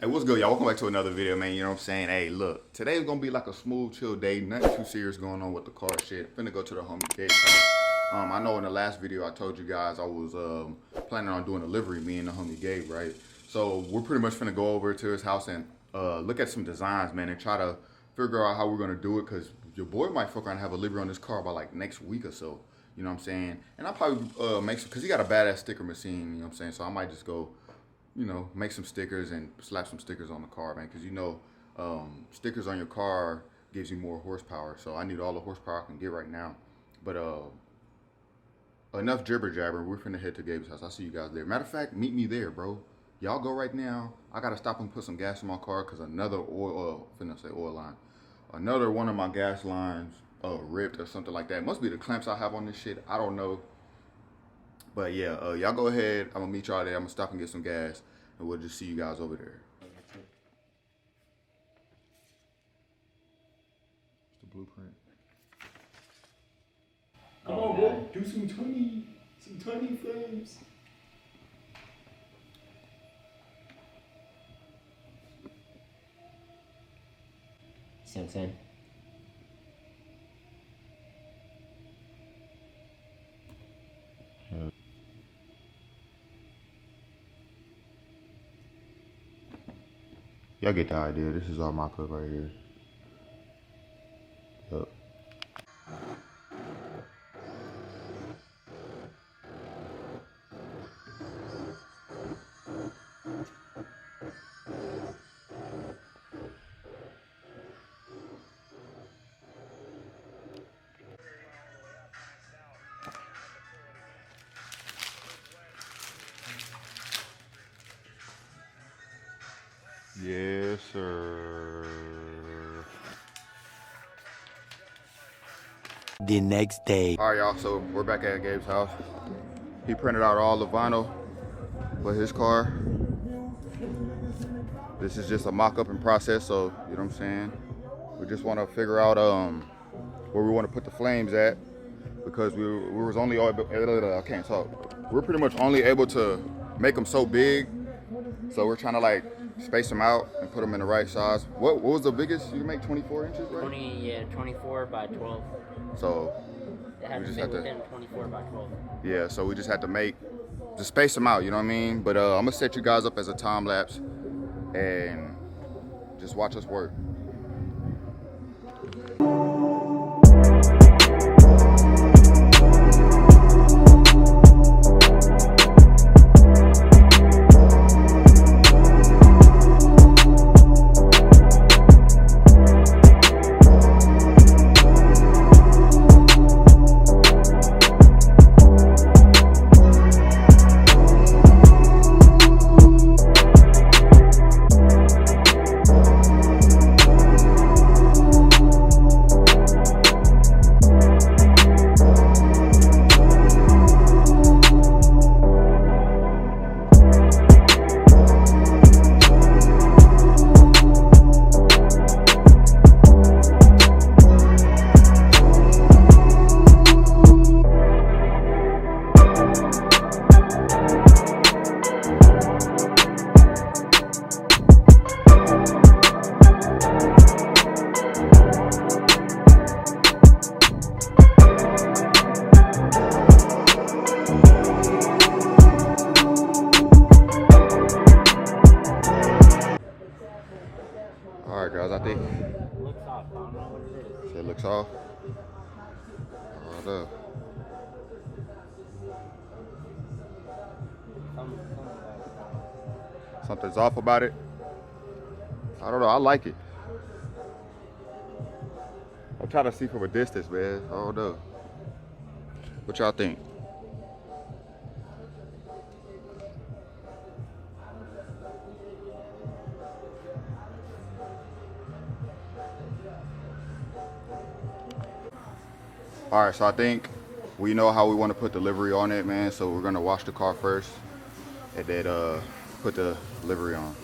Hey, what's good, y'all? Welcome back to another video, man. You know what I'm saying? Hey, look, today's gonna be like a smooth, chill day. Nothing too serious going on with the car shit. Finna go to the homie Gabe's house. I know in the last video I told you guys I was planning on doing a livery, me and the homie Gabe, right? So we're pretty much finna go over to his house and look at some designs, man, and try to figure out how we're gonna do it, cause your boy might fuck around and have a livery on this car by like next week or so. You know what I'm saying? And I'll probably make some, cause he got a badass sticker machine. You know what I'm saying? So I might just go, you know, make some stickers and slap some stickers on the car, man. Because you know, stickers on your car gives you more horsepower. So I need all the horsepower I can get right now. But enough jibber jabber. We're finna head to Gabe's house. I'll see you guys there. Matter of fact, meet me there, bro. Y'all go right now. I gotta stop and put some gas in my car because another oil line. Another one of my gas lines ripped or something like that. It must be the clamps I have on this shit. I don't know. But yeah, y'all go ahead. I'm gonna meet y'all there. I'm gonna stop and get some gas, and we'll just see you guys over there. It's the blueprint. Come on, bro. Do some 20 frames. See what I'm saying? Y'all get the idea. This is our mock-up right here. Yup. Yes, sir. The next day. All right, y'all. So we're back at Gabe's house. He printed out all the vinyl for his car. This is just a mock-up in process, so you know what I'm saying. We just want to figure out where we want to put the flames at, because we was only I can't talk. We're pretty much only able to make them so big, so we're trying to like space them out and put them in the right size. What was the biggest you can make? 24 inches, right? 24 by 12. So It had to fit within 24 by 12. yeah, so we just had to space them out, you know what I mean? But I'm gonna set you guys up as a time lapse and just watch us work. All right, guys, I think It looks off. I don't know what it is. it looks off. Hold up. Something's off about it. I don't know. I like it. I'm trying to see from a distance, man. I don't know. What y'all think? All right, so I think we know how we want to put the livery on it, man. So we're gonna wash the car first and then put the livery on.